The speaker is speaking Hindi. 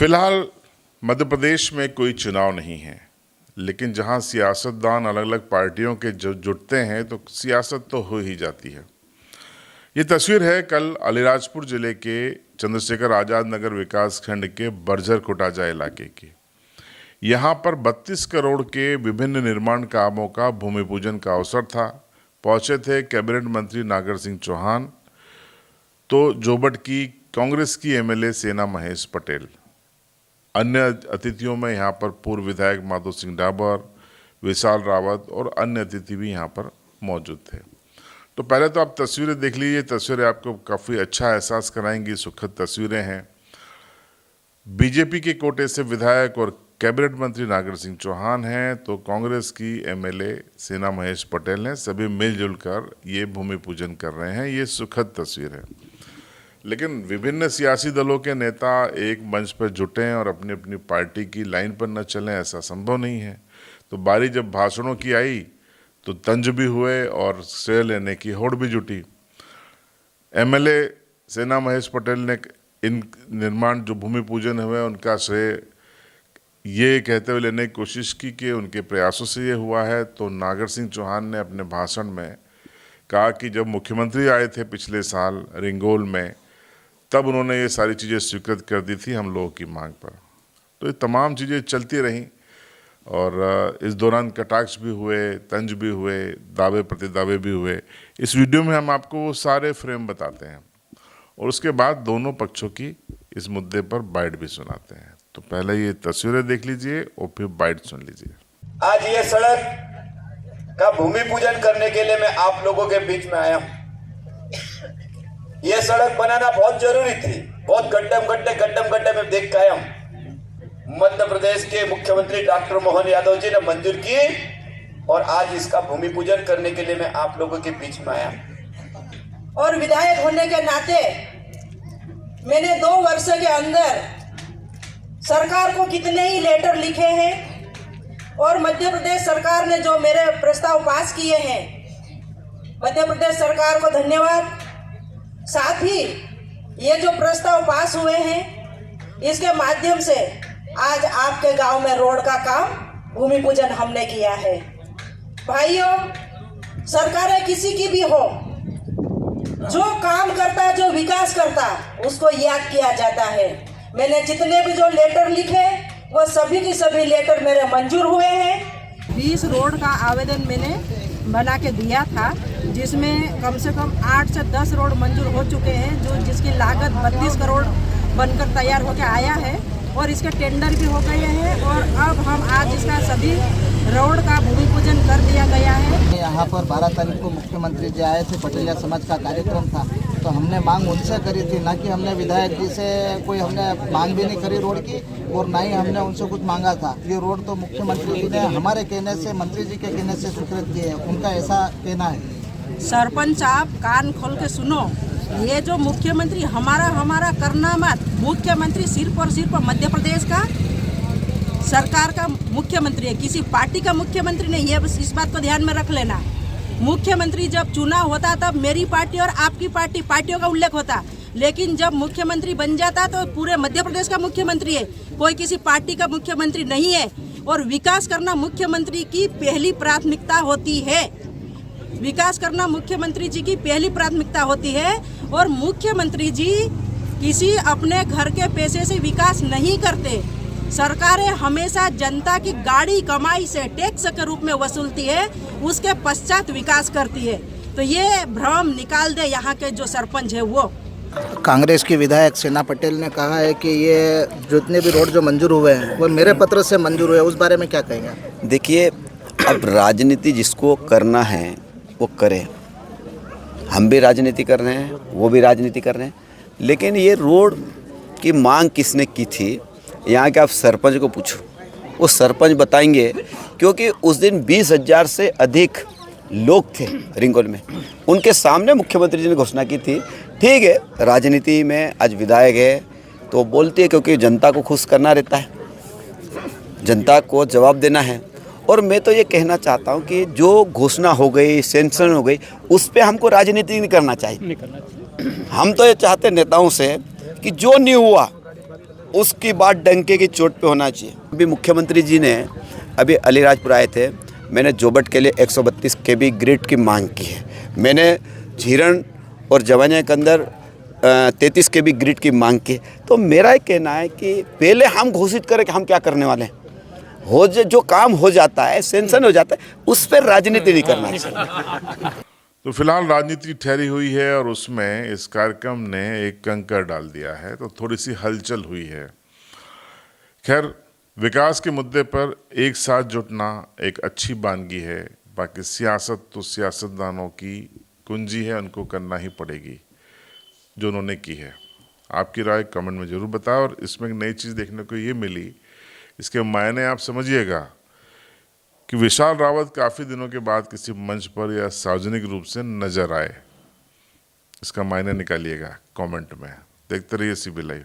फिलहाल मध्य प्रदेश में कोई चुनाव नहीं है, लेकिन जहां सियासतदान अलग अलग पार्टियों के जुटते हैं तो सियासत तो हो ही जाती है। ये तस्वीर है कल अलीराजपुर जिले के चंद्रशेखर आजाद नगर विकास खंड के बर्जर कोटाजा इलाके की। यहाँ पर 32 करोड़ के विभिन्न निर्माण कामों का भूमि पूजन का अवसर था। पहुंचे थे कैबिनेट मंत्री नागर सिंह चौहान, तो जोबट की कांग्रेस की एमएलए सेना महेश पटेल। अन्य अतिथियों में यहाँ पर पूर्व विधायक माधो सिंह डाबर, विशाल रावत और अन्य अतिथि भी यहाँ पर मौजूद थे। तो पहले तो आप तस्वीरें देख लीजिए। तस्वीरें आपको काफ़ी अच्छा एहसास कराएंगी, सुखद तस्वीरें हैं। बीजेपी के कोटे से विधायक और कैबिनेट मंत्री नागर सिंह चौहान हैं, तो कांग्रेस की एमएलए सेना महेश पटेल हैं। सभी मिलजुल कर ये भूमि पूजन कर रहे हैं। ये सुखद तस्वीर है। लेकिन विभिन्न सियासी दलों के नेता एक मंच पर जुटें और अपनी अपनी पार्टी की लाइन पर न चलें, ऐसा संभव नहीं है। तो बारी जब भाषणों की आई तो तंज भी हुए और श्रेय लेने की होड़ भी जुटी। एमएलए सेना महेश पटेल ने इन निर्माण जो भूमि पूजन हुए उनका श्रेय ये कहते हुए लेने की कोशिश की कि उनके प्रयासों से ये हुआ है। तो नागर सिंह चौहान ने अपने भाषण में कहा कि जब मुख्यमंत्री आए थे पिछले साल रिंगोल में, तब उन्होंने ये सारी चीज़ें स्वीकृत कर दी थी हम लोगों की मांग पर। तो ये तमाम चीज़ें चलती रहीं और इस दौरान कटाक्ष भी हुए, तंज भी हुए, दावे प्रतिदावे भी हुए। इस वीडियो में हम आपको वो सारे फ्रेम बताते हैं और उसके बाद दोनों पक्षों की इस मुद्दे पर बाइट भी सुनाते हैं। तो पहले ये तस्वीरें देख लीजिए और फिर बाइट सुन लीजिए। आज ये सड़क का भूमि पूजन करने के लिए मैं आप लोगों के बीच में आया हूं। ये सड़क बनाना बहुत जरूरी थी। बहुत गड्ढे में देख के आया हूं। मध्य प्रदेश के मुख्यमंत्री डॉक्टर मोहन यादव जी ने मंजूर की और आज इसका भूमि पूजन करने के लिए मैं आप लोगों के बीच में आया। और विधायक होने के नाते मैंने 2 वर्ष के अंदर सरकार को कितने ही लेटर लिखे हैं और मध्य प्रदेश सरकार ने जो मेरे प्रस्ताव पास किए हैं, मध्य प्रदेश सरकार को धन्यवाद। साथ ही ये जो प्रस्ताव पास हुए हैं, इसके माध्यम से आज आपके गांव में रोड का काम भूमि पूजन हमने किया है। भाइयों, सरकारें किसी की भी हो, जो काम करता, जो विकास करता, उसको याद किया जाता है। मैंने जितने भी जो लेटर लिखे वो सभी की सभी लेटर मेरे मंजूर हुए हैं। 20 रोड का आवेदन मैंने बना के दिया था, जिसमें कम से कम 8 से 10 रोड मंजूर हो चुके हैं, जिसकी लागत 32 करोड़ बनकर तैयार होकर आया है और इसके टेंडर भी हो गए हैं। और अब हम आज इसका सभी रोड का भूमि पूजन कर दिया गया है। यहाँ पर 12 तारीख को मुख्यमंत्री जी आए थे, पटेलिया समाज का कार्यक्रम था, तो हमने मांग उनसे करी थी, ना कि हमने विधायक जी से कोई हमने मांग भी नहीं करी रोड की और ना ही हमने उनसे कुछ मांगा था। ये रोड तो मुख्यमंत्री जी ने हमारे कहने से, मंत्री जी के कहने से स्वीकृत किए है, उनका ऐसा कहना है। सरपंच साहब कान खोल के सुनो, ये जो मुख्यमंत्री हमारा करना मत, मुख्यमंत्री सिर्फ और सिर्फ मध्य प्रदेश का सरकार का मुख्यमंत्री है, किसी पार्टी का मुख्यमंत्री नहीं है। बस इस बात को ध्यान में रख लेना। मुख्यमंत्री जब चुनाव होता तब मेरी पार्टी और आपकी पार्टियों का उल्लेख होता, लेकिन जब मुख्यमंत्री बन जाता तो पूरे मध्य प्रदेश का मुख्यमंत्री है, कोई किसी पार्टी का मुख्यमंत्री नहीं है। और विकास करना मुख्यमंत्री की पहली प्राथमिकता होती है। विकास करना मुख्यमंत्री जी की पहली प्राथमिकता होती है। और मुख्यमंत्री जी किसी अपने घर के पैसे से विकास नहीं करते। सरकारें हमेशा जनता की गाड़ी कमाई से टैक्स के रूप में वसूलती है, उसके पश्चात विकास करती है। तो ये भ्रम निकाल दे यहाँ के जो सरपंच है वो। कांग्रेस की विधायक सेना पटेल ने कहा है कि ये जितने भी रोड जो मंजूर हुए हैं वो मेरे पत्र से मंजूर हुए, उस बारे में क्या कहेंगे? देखिए, अब राजनीति जिसको करना है वो करे। हम भी राजनीति कर रहे हैं, वो भी राजनीति कर रहे हैं, लेकिन ये रोड की मांग किसने की थी यहाँ के आप सरपंच को पूछो, वो सरपंच बताएंगे। क्योंकि उस दिन 20,000 से अधिक लोग थे रिंगोल में, उनके सामने मुख्यमंत्री जी ने घोषणा की थी। ठीक है, राजनीति में आज विधायक है तो बोलती है, क्योंकि जनता को खुश करना रहता है, जनता को जवाब देना है। और मैं तो ये कहना चाहता हूँ कि जो घोषणा हो गई, सेंक्शन हो गई, उस पर हमको राजनीति नहीं करना चाहिए। हम तो ये चाहते नेताओं से कि जो नहीं हुआ उसकी बात डंके की चोट पे होना चाहिए। अभी मुख्यमंत्री जी ने अभी अलीराजपुर आए थे, मैंने जोबट के लिए 132 kV ग्रिड की मांग की है। मैंने झीरन और जवानिया के अंदर 33 kV ग्रिड की मांग की। तो मेरा एक कहना है कि पहले हम घोषित करें कि हम क्या करने वाले हैं, जो काम हो जाता है, सेंशन हो जाता है, उस पर राजनीति नहीं करना चाहिए। तो फिलहाल राजनीति ठहरी हुई है और उसमें इस कार्यक्रम ने एक कंकर डाल दिया है, तो थोड़ी सी हलचल हुई है। खैर, विकास के मुद्दे पर एक साथ जुटना एक अच्छी बानगी है, बाकी सियासत तो सियासतदानों की कुंजी है, उनको करना ही पड़ेगी जो उन्होंने की है। आपकी राय कमेंट में ज़रूर बताओ। और इसमें एक नई चीज़ देखने को ये मिली, इसके मायने आप समझिएगा कि विशाल रावत काफ़ी दिनों के बाद किसी मंच पर या सार्वजनिक रूप से नजर आए। इसका मायने निकालिएगा कमेंट में। देखते रहिए CB लाइव।